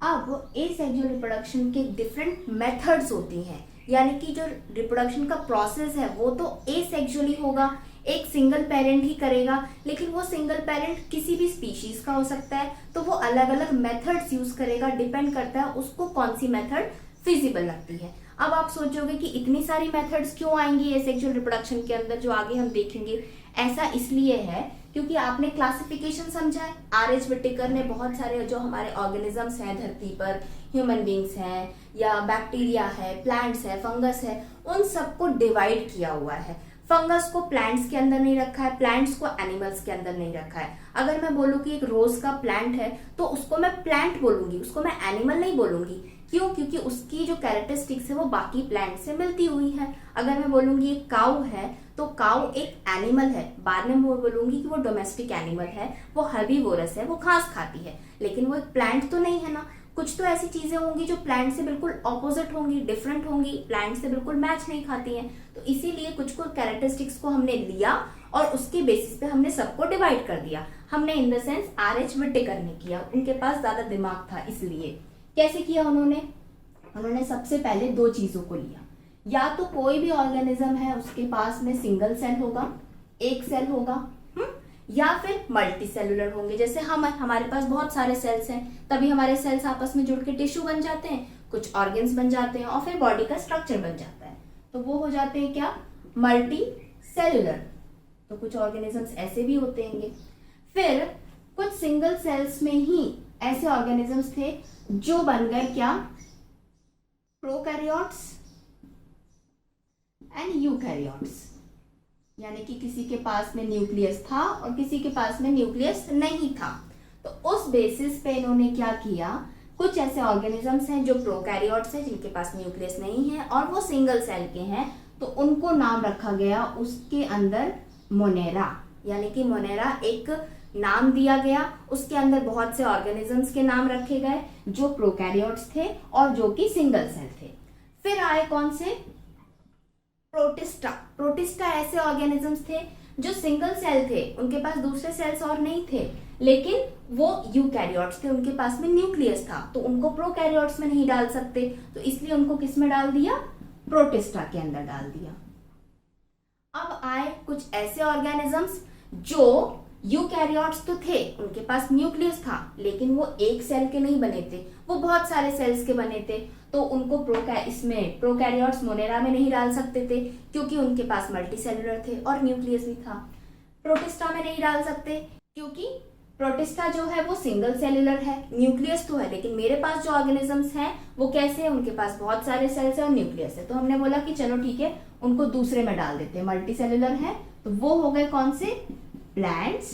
अब एसेक्सुअल रिप्रोडक्शन के डिफरेंट मेथड्स होती हैं, यानी कि जो रिप्रोडक्शन का प्रोसेस है वो तो एसेक्सुअली होगा, एक सिंगल पेरेंट ही करेगा, लेकिन वो सिंगल पेरेंट किसी भी स्पीशीज का हो सकता है, तो वो अलग अलग मेथड्स यूज करेगा, डिपेंड करता है उसको कौन सी मेथड फिजिबल लगती है। अब आप सोचोगे कि इतनी सारी मेथड्स क्यों आएंगी एसेक्सुअल रिप्रोडक्शन के अंदर, जो आगे हम देखेंगे। ऐसा इसलिए है क्योंकि आपने क्लासिफिकेशन समझा है, आर.एच. व्हिटेकर ने बहुत सारे जो हमारे ऑर्गेनिजम्स हैं धरती पर, ह्यूमन बींग्स हैं या बैक्टीरिया है, प्लांट्स है, फंगस है, उन सबको डिवाइड किया हुआ है। फंगस को प्लांट्स के अंदर नहीं रखा है, प्लांट्स को एनिमल्स के अंदर नहीं रखा है। अगर मैं बोलूँ कि एक रोज का प्लांट है तो उसको मैं प्लांट बोलूंगी, उसको मैं एनिमल नहीं बोलूंगी। क्यों, क्योंकि उसकी जो कैरेक्टरिस्टिक्स है वो बाकी प्लांट से मिलती हुई है। अगर मैं बोलूंगी एक काऊ है तो काऊ एक एनिमल है, बाद में मैं बोलूंगी कि वो डोमेस्टिक एनिमल है, वो हर्बीवोरस है, वो घास खाती है, लेकिन वो एक प्लांट तो नहीं है ना। कुछ तो ऐसी चीजें होंगी जो प्लांट से बिल्कुल ऑपोजिट होंगी, डिफरेंट होंगी, प्लांट से बिल्कुल मैच नहीं खाती हैं। तो इसीलिए कुछ को कैरेक्टरिस्टिक्स को हमने लिया और उसके बेसिस पे हमने सबको डिवाइड कर दिया। हमने in the sense R H. Whittaker ने किया, उनके पास ज्यादा दिमाग था इसलिए। कैसे किया उन्होंने सबसे पहले 2 चीजों को लिया, या तो कोई भी ऑर्गेनिज्म है उसके पास में सिंगल सेल होगा, एक सेल होगा, या फिर मल्टी सेलुलर होंगे। जैसे हमारे पास बहुत सारे सेल्स हैं, तभी हमारे सेल्स आपस में जुड़ के टिश्यू बन जाते हैं, कुछ ऑर्गन्स बन जाते हैं और फिर बॉडी का स्ट्रक्चर बन जाता है। तो वो हो जाते हैं क्या, मल्टी सेलुलर। तो कुछ ऑर्गेनिजम्स ऐसे भी होते हैं। फिर कुछ सिंगल सेल्स में ही ऐसे ऑर्गेनिजम्स थे जो बन गए क्या, प्रोकैरियोट्स एंड यूकैरियोट्स, यानी कि किसी के पास में न्यूक्लियस था और किसी के पास में न्यूक्लियस नहीं था। तो उस बेसिस पे इन्होंने क्या किया, कुछ ऐसे ऑर्गेनिजम्स हैं जो प्रोकैरियोट्स हैं जिनके पास न्यूक्लियस नहीं है और वो सिंगल सेल के हैं, तो उनको नाम रखा गया उसके अंदर मोनेरा, यानी कि मोनेरा एक नाम दिया गया। उसके अंदर बहुत से ऑर्गेनिजम्स के नाम रखे गए जो प्रोकैरियोट्स थे और जो कि सिंगल सेल थे। फिर आए कौन से, प्रोटिस्टा। प्रोटिस्टा ऐसे ऑर्गेनिजम्स थे जो सिंगल सेल थे, उनके पास दूसरे सेल्स और नहीं थे, लेकिन वो यूकैरियोट्स थे, उनके पास में न्यूक्लियस था, तो उनको प्रोकैरियोट्स में नहीं डाल सकते, तो इसलिए उनको किस में डाल दिया, प्रोटिस्टा के अंदर डाल दिया। अब आए कुछ ऐसे ऑर्गेनिजम्स जो यूकैरियोट्स तो थे, उनके पास न्यूक्लियस था, लेकिन वो एक सेल के नहीं बने थे, वो बहुत सारे सेल्स के बने थे, तो उनको प्रोकैरियोट्स मोनेरा में नहीं डाल सकते थे क्योंकि उनके पास मल्टीसेलुलर थे और न्यूक्लियस भी था। प्रोटिस्टा में नहीं डाल सकते क्योंकि प्रोटिस्टा जो है वो सिंगल सेलुलर है, न्यूक्लियस तो है, लेकिन मेरे पास जो ऑर्गेनिजम्स हैं वो कैसे हैं, उनके पास बहुत सारे सेल्स है और न्यूक्लियस है, तो हमने बोला कि चलो ठीक है उनको दूसरे में डाल देते हैं, मल्टीसेलुलर है, तो वो हो गए कौन से, प्लांट्स,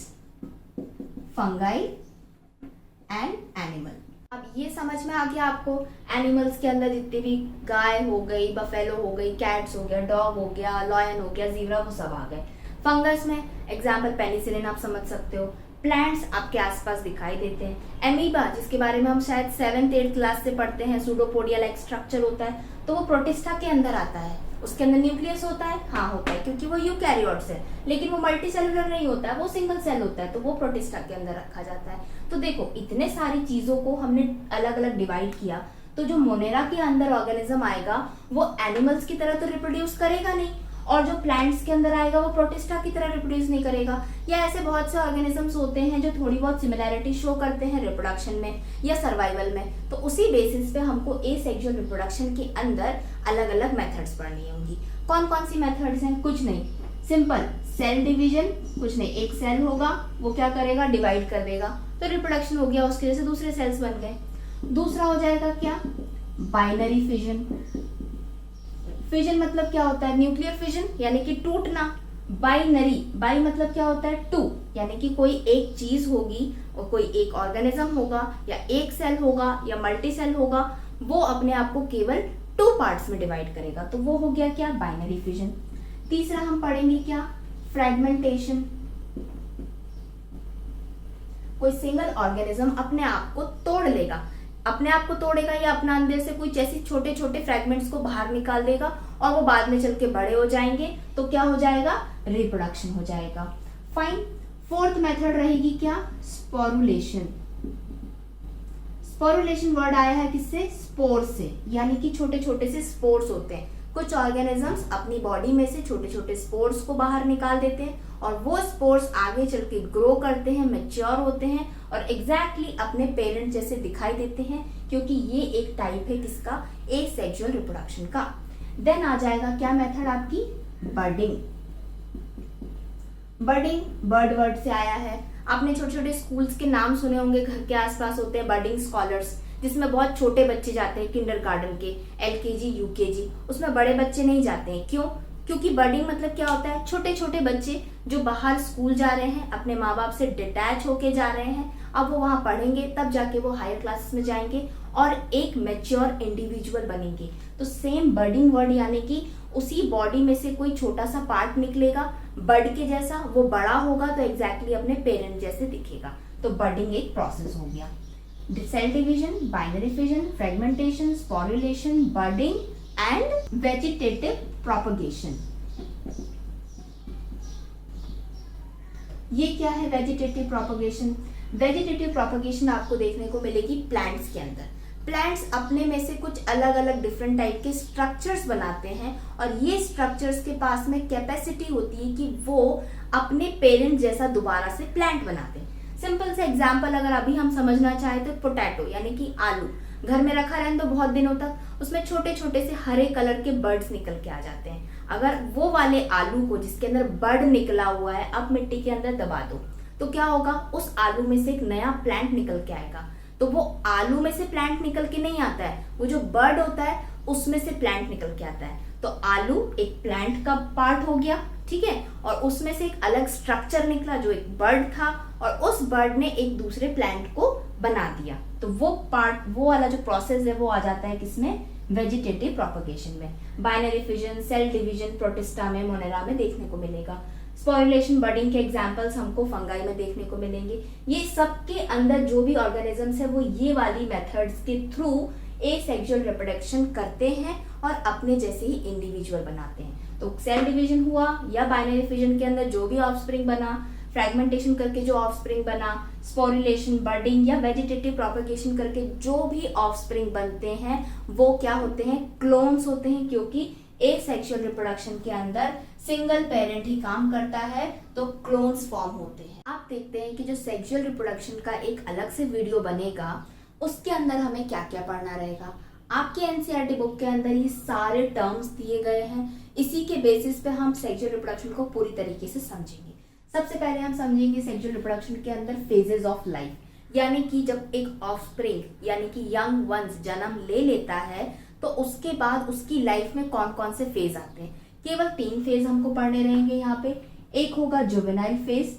फंगाई एंड एनिमल। अब ये समझ में आ गया आपको, एनिमल्स के अंदर जितने भी गाय हो गई, बफेलो हो गई, कैट्स हो गया, डॉग हो गया, लॉयन हो गया, जीब्रा, वो सब आ गए। फंगस में एग्जाम्पल पेनिसिलिन आप समझ सकते हो। प्लांट्स आपके आसपास दिखाई देते हैं। एमीबा जिसके बारे में हम शायद 7th 8th क्लास से पढ़ते हैं, सूडोपोडिया लाइक स्ट्रक्चर होता है, तो वो प्रोटिस्टा के अंदर आता है। उसके अंदर न्यूक्लियस होता है, हाँ होता है, क्योंकि वो यूकैरियोट्स है, लेकिन वो मल्टीसेलुलर नहीं होता है, वो सिंगल सेल होता है, तो वो प्रोटिस्टा के अंदर रखा जाता है। तो देखो इतने सारी चीजों को हमने अलग अलग डिवाइड किया, तो जो मोनेरा के अंदर ऑर्गेनिज्म आएगा वो एनिमल्स की तरह तो रिप्रोड्यूस करेगा नहीं, और जो प्लांट्स के अंदर आएगा वो प्रोटिस्टा की तरह रिप्रोड्यूस नहीं करेगा। या ऐसे बहुत से ऑर्गेनिजम्स होते हैं जो थोड़ी बहुत सिमिलैरिटी शो करते हैं रिप्रोडक्शन में या सर्वाइवल में, तो उसी बेसिस पे हमको एसेक्सुअल रिप्रोडक्शन के अंदर अलग अलग मेथड्स पढ़नी होंगी। कौन कौन सी मेथड्स हैं, कुछ नहीं, सिंपल सेल डिवीजन, कुछ नहीं, एक सेल होगा वो क्या करेगा, डिवाइड कर देगा, तो रिप्रोडक्शन हो गया, उसके वजह से दूसरे सेल्स बन गए। दूसरा हो जाएगा क्या, बाइनरी फिजन। फिजन मतलब क्या होता है, न्यूक्लियर फिजन यानी कि टूटना। बाइनरी, बाई मतलब क्या होता है, टू, यानी कि कोई एक चीज होगी और कोई एक ऑर्गेनिज्म होगा या एक सेल होगा या मल्टी सेल होगा, वो अपने आप को केवल 2 पार्ट्स में डिवाइड करेगा, तो वो हो गया क्या, बाइनरी फिजन। तीसरा हम पढ़ेंगे क्या, फ्रेगमेंटेशन। कोई सिंगल ऑर्गेनिज्म अपने आप को तोड़ लेगा, अपने आप को तोड़ेगा या अपना अंदर से कुछ ऐसी छोटे छोटे फ्रेगमेंट्स को बाहर निकाल देगा और वो बाद में चल के बड़े हो जाएंगे, तो क्या हो जाएगा, रिप्रोडक्शन हो जाएगा। फाइन। फोर्थ मेथड रहेगी क्या, स्पोरुलेशन। स्पोरुलेशन वर्ड आया है किससे, स्पोर से, यानी कि छोटे छोटे से स्पोर्स होते हैं। कुछ ऑर्गेनिजम्स अपनी बॉडी में से छोटे छोटे स्पोर्स को बाहर निकाल देते हैं और वो स्पोर्स आगे चल के ग्रो करते हैं, मैच्योर होते हैं और एग्जैक्टली अपने पेरेंट जैसे दिखाई देते हैं, क्योंकि ये एक टाइप है किसका, एसेक्सुअल रिप्रोडक्शन का। देन आ जाएगा क्या मेथड आपकी, बर्डिंग। बर्डिंग बर्ड वर्ड से आया है, आपने छोटे छोटे स्कूल्स के नाम सुने होंगे, घर के आसपास होते हैं बर्डिंग स्कॉलर्स, जिसमें बहुत छोटे बच्चे जाते हैं, किंडरगार्टन के, एलकेजी यूकेजी, उसमें बड़े बच्चे नहीं जाते हैं। क्यों, क्योंकि बर्डिंग मतलब क्या होता है, छोटे छोटे बच्चे जो बाहर स्कूल जा रहे हैं, अपने माँ बाप से डिटैच होके जा रहे हैं, अब वो वहाँ पढ़ेंगे, तब जाके वो हायर क्लासेस में जाएंगे और एक मैच्योर इंडिविजुअल बनेंगे। तो सेम बर्डिंग वर्ड, यानी कि उसी बॉडी में से कोई छोटा सा पार्ट निकलेगा बर्ड के जैसा, वो बड़ा होगा तो एग्जैक्टली अपने पेरेंट जैसे दिखेगा, तो बर्डिंग एक प्रोसेस हो गया। Cell division, binary fission, fragmentation, sporulation, budding and vegetative propagation. ये क्या है वेजिटेटिव प्रोपगेशन? वेजिटेटिव प्रोपगेशन आपको देखने को मिलेगी प्लांट्स के अंदर। प्लांट्स अपने में से कुछ अलग अलग डिफरेंट टाइप के स्ट्रक्चर्स बनाते हैं और ये स्ट्रक्चर्स के पास में कैपेसिटी होती है कि वो अपने पेरेंट जैसा दोबारा से प्लांट बनाते हैं। सिंपल से एग्जाम्पल अगर अभी हम समझना चाहें तो पोटैटो यानी कि आलू घर में रखा रहे तो बहुत दिनों तक, उसमें छोटे छोटे से हरे कलर के बर्ड्स निकल के आ जाते हैं। अगर वो वाले आलू को जिसके अंदर बर्ड निकला हुआ है अब मिट्टी के अंदर दबा दो तो क्या होगा, उस आलू में से एक नया प्लांट निकल के आएगा। तो वो आलू में से प्लांट निकल के नहीं आता है, वो जो बर्ड होता है उसमें से प्लांट निकल के आता है। तो आलू एक प्लांट का पार्ट हो गया, ठीक है, और उसमें से एक अलग स्ट्रक्चर निकला जो एक बर्ड था, और उस बर्ड ने एक दूसरे प्लांट को बना दिया। तो वो पार्ट, वो वाला जो प्रोसेस है वो आ जाता है किसमें, वेजिटेटिव प्रोपगेशन में। Binary fission, cell division protista में, मोनेरा में देखने को मिलेगा। स्पॉरिलेशन, बर्डिंग के एग्जांपल्स हमको फंगाई में देखने को मिलेंगे। ये सबके अंदर जो भी ऑर्गेनिजम्स है वो ये वाली मेथड्स के थ्रू एसेक्सुअल रिप्रोडक्शन करते हैं और अपने जैसे ही इंडिविजुअल बनाते हैं। तो सेल डिवीजन हुआ या बाइनरी फिजन के अंदर जो भी ऑफस्प्रिंग बना, फ्रैगमेंटेशन करके जो ऑफस्प्रिंग बना, स्पॉरिलेशन, बर्डिंग या वेजिटेटिव प्रोपगेशन करके जो भी ऑफस्प्रिंग बनते हैं वो क्या होते हैं, क्लोन्स होते हैं, क्योंकि एसेक्सुअल रिप्रोडक्शन के अंदर सिंगल पेरेंट ही काम करता है तो क्लोन्स फॉर्म होते हैं। आप देखते हैं कि जो सेक्सुअल रिप्रोडक्शन का एक अलग से वीडियो बनेगा उसके अंदर हमें क्या क्या पढ़ना रहेगा। आपके एनसीईआरटी बुक के अंदर ये सारे टर्म्स दिए गए हैं, इसी के बेसिस पे हम सेक्सुअल रिप्रोडक्शन को पूरी तरीके से समझेंगे। सबसे पहले हम समझेंगे सेक्सुअल रिप्रोडक्शन के अंदर फेजेस ऑफ लाइफ, यानी कि जब एक ऑफस्प्रिंग यानी कि यंग वंस जन्म ले लेता है तो उसके बाद उसकी लाइफ में कौन कौन से फेज आते हैं। केवल 3 फेज हमको पढ़ने रहेंगे यहाँ पे। एक होगा जुवेनाइल फेज,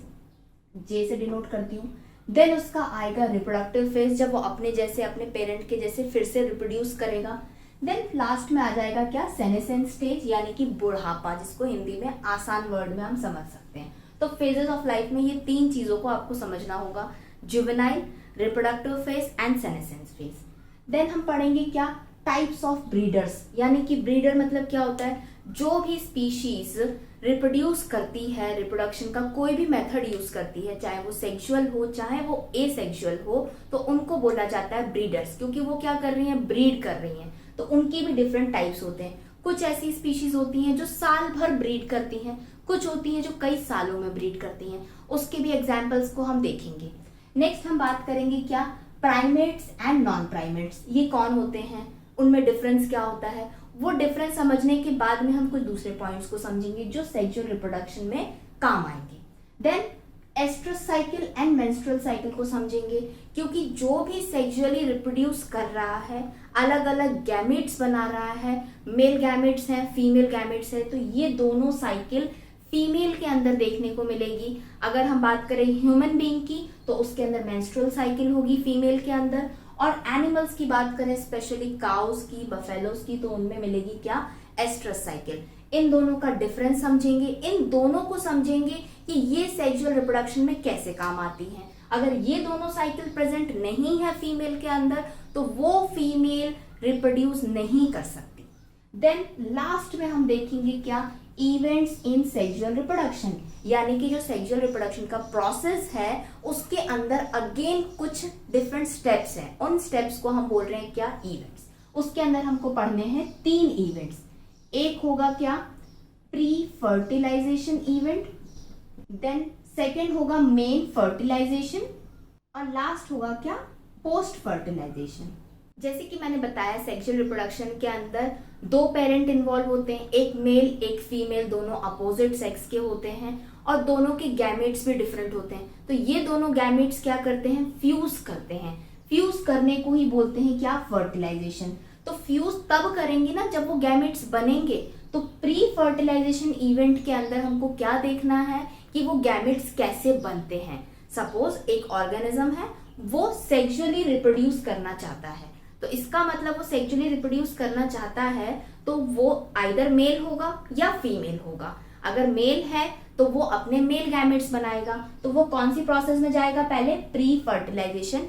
जे से डिनोट करती हूँ। देन उसका आएगा रिप्रोडक्टिव फेज, जब वो अपने जैसे अपने पेरेंट के जैसे फिर से रिप्रोड्यूस करेगा। देन लास्ट में आ जाएगा क्या, सेनेसेंस स्टेज, यानी कि बुढ़ापा, जिसको हिंदी में आसान वर्ड में हम समझ सकते हैं। तो फेजेस ऑफ लाइफ में ये 3 चीजों को आपको समझना होगा, juvenile, reproductive phase and senescence phase. Then हम पढ़ेंगे क्या, टाइप्स ऑफ ब्रीडर्स, यानी कि ब्रीडर मतलब क्या होता है, जो भी स्पीशीज रिप्रोड्यूस करती है, रिप्रोडक्शन का कोई भी मेथड यूज करती है, चाहे वो सेक्सुअल हो चाहे वो एसेक्सुअल हो, तो उनको बोला जाता है ब्रीडर्स, क्योंकि वो क्या कर रही हैं, ब्रीड कर रही हैं। तो उनकी भी डिफरेंट टाइप्स होते हैं। कुछ ऐसी स्पीशीज होती हैं जो साल भर ब्रीड करती हैं, कुछ होती हैं जो कई सालों में ब्रीड करती हैं, उसके भी एग्जाम्पल्स को हम देखेंगे। नेक्स्ट हम बात करेंगे क्या, प्राइमेट्स एंड नॉन प्राइमेट्स, ये कौन होते हैं, उनमें डिफरेंस क्या होता है। वो डिफरेंस समझने के बाद में हम कुछ दूसरे पॉइंट्स को समझेंगे जो सेक्सुअल रिप्रोडक्शन में काम आएंगे। Then oestrus cycle and menstrual cycle को समझेंगे, क्योंकि जो भी सेक्सुअली रिप्रोड्यूस कर रहा है, अलग अलग गैमेट्स बना रहा है, मेल गैमेट्स हैं, फीमेल गैमेट्स है, तो ये दोनों साइकिल फीमेल के अंदर देखने को मिलेगी। अगर हम बात करें ह्यूमन बीइंग की तो उसके अंदर मेंस्ट्रुअल साइकिल होगी फीमेल के अंदर, और एनिमल्स की बात करें स्पेशली काउस की, बफेलोस की, तो उनमें मिलेगी क्या, एस्ट्रस साइकिल। इन दोनों का डिफरेंस समझेंगे, इन दोनों को समझेंगे कि ये सेक्सुअल रिप्रोडक्शन में कैसे काम आती हैं। अगर ये दोनों साइकिल प्रेजेंट नहीं है फीमेल के अंदर तो वो फीमेल रिप्रोड्यूस नहीं कर सकती। देन लास्ट में हम देखेंगे क्या, इवेंट्स इन सेक्सुअल रिप्रोडक्शन, यानी कि जो सेक्सुअल रिप्रोडक्शन का प्रोसेस है उसके अंदर अगेन कुछ डिफरेंट स्टेप्स हैं, उन स्टेप्स को हम बोल रहे हैं क्या, इवेंट्स। उसके अंदर हमको पढ़ने हैं 3 इवेंट्स। एक होगा क्या, pre fertilization event, then second होगा मेन फर्टिलाइजेशन, और लास्ट होगा क्या, पोस्ट फर्टिलाइजेशन। जैसे कि मैंने बताया सेक्सुअल रिप्रोडक्शन के अंदर 2 पेरेंट इन्वॉल्व होते हैं, एक मेल एक फीमेल, दोनों अपोजिट सेक्स के होते हैं और दोनों के गैमेट्स भी डिफरेंट होते हैं। तो ये दोनों गैमेट्स क्या करते हैं, फ्यूज करते हैं। फ्यूज करने को ही बोलते हैं क्या, फर्टिलाइजेशन। तो फ्यूज तब करेंगे ना जब वो गैमेट्स बनेंगे। तो प्री फर्टिलाइजेशन इवेंट के अंदर हमको क्या देखना है कि वो गैमेट्स कैसे बनते हैं। सपोज एक ऑर्गेनिज्म है, वो सेक्सुअली रिप्रोड्यूस करना चाहता है, तो इसका मतलब वो सेक्सुअली रिप्रोड्यूस करना चाहता है तो वो आइदर मेल होगा या फीमेल होगा। अगर मेल है तो वो अपने मेल गैमेट्स बनाएगा, तो वो कौन सी प्रोसेस में जाएगा, पहले प्री फर्टिलाइजेशन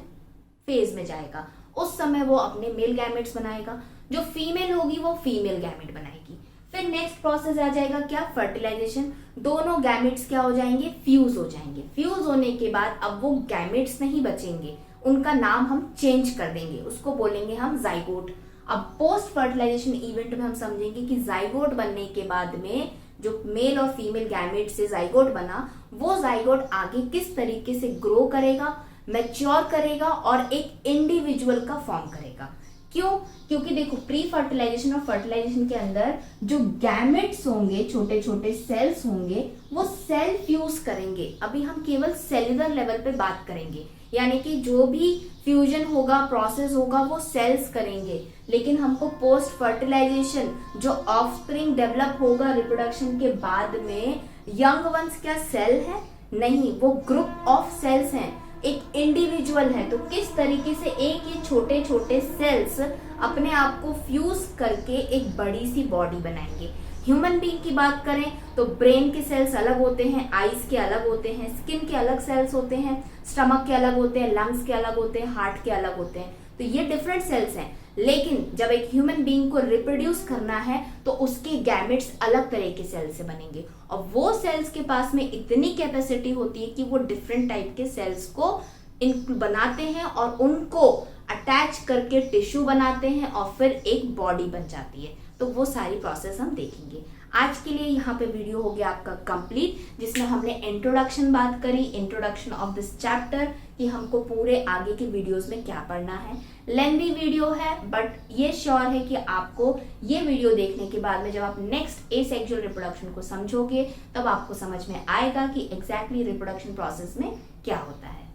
फेज में जाएगा। उस समय वो अपने मेल गैमेट्स बनाएगा, जो फीमेल होगी वो फीमेल गैमेट बनाएगी। फिर नेक्स्ट प्रोसेस आ जाएगा क्या, फर्टिलाइजेशन। दोनों गैमेट्स क्या हो जाएंगे, फ्यूज हो जाएंगे। फ्यूज होने के बाद अब वो गैमेट्स नहीं बचेंगे, उनका नाम हम चेंज कर देंगे, उसको बोलेंगे हम जाइगोट। अब पोस्ट फर्टिलाइजेशन इवेंट में हम समझेंगे कि जाइगोट बनने के बाद में जो मेल और फीमेल गैमेट से जाइगोट बना, वो जाइगोट आगे किस तरीके से ग्रो करेगा, मैच्योर करेगा और एक इंडिविजुअल का फॉर्म करेगा। क्यों? क्योंकि देखो प्री फर्टिलाइजेशन और फर्टिलाइजेशन के अंदर जो गैमेट्स होंगे, छोटे छोटे सेल्स होंगे, वो सेल फ्यूज करेंगे। अभी हम केवल सेल्युलर लेवल पे बात करेंगे, यानी कि जो भी फ्यूजन होगा, प्रोसेस होगा, वो सेल्स करेंगे। लेकिन हमको पोस्ट फर्टिलाइजेशन जो ऑफस्प्रिंग डेवलप होगा रिप्रोडक्शन के बाद में, यंग वंस क्या सेल है? नहीं, वो ग्रुप ऑफ सेल्स हैं, एक इंडिविजुअल है। तो किस तरीके से एक ये छोटे छोटे सेल्स अपने आप को फ्यूज करके एक बड़ी सी बॉडी बनाएंगे। ह्यूमन बीइंग की बात करें तो ब्रेन के सेल्स अलग होते हैं, आईज के अलग होते हैं, स्किन के अलग सेल्स होते हैं, स्टमक के अलग होते हैं, लंग्स के अलग होते हैं, हार्ट के अलग होते हैं। तो ये डिफरेंट सेल्स हैं। लेकिन जब एक ह्यूमन बीइंग को रिप्रोड्यूस करना है तो उसके गैमेट्स अलग तरह के सेल से बनेंगे, और वो सेल्स के पास में इतनी कैपेसिटी होती है कि वो डिफरेंट टाइप के सेल्स को बनाते हैं और उनको अटैच करके टिश्यू बनाते हैं और फिर एक बॉडी बन जाती है। तो वो सारी प्रोसेस हम देखेंगे। आज के लिए यहाँ पे वीडियो हो गया आपका कंप्लीट, जिसमें हमने इंट्रोडक्शन बात करी, इंट्रोडक्शन ऑफ दिस चैप्टर, कि हमको पूरे आगे के वीडियोस में क्या पढ़ना है। लेंथी वीडियो है, बट ये श्योर है कि आपको ये वीडियो देखने के बाद में जब आप नेक्स्ट एसेक्सुअल रिप्रोडक्शन को समझोगे, तब आपको समझ में आएगा कि एग्जैक्टली रिप्रोडक्शन प्रोसेस में क्या होता है।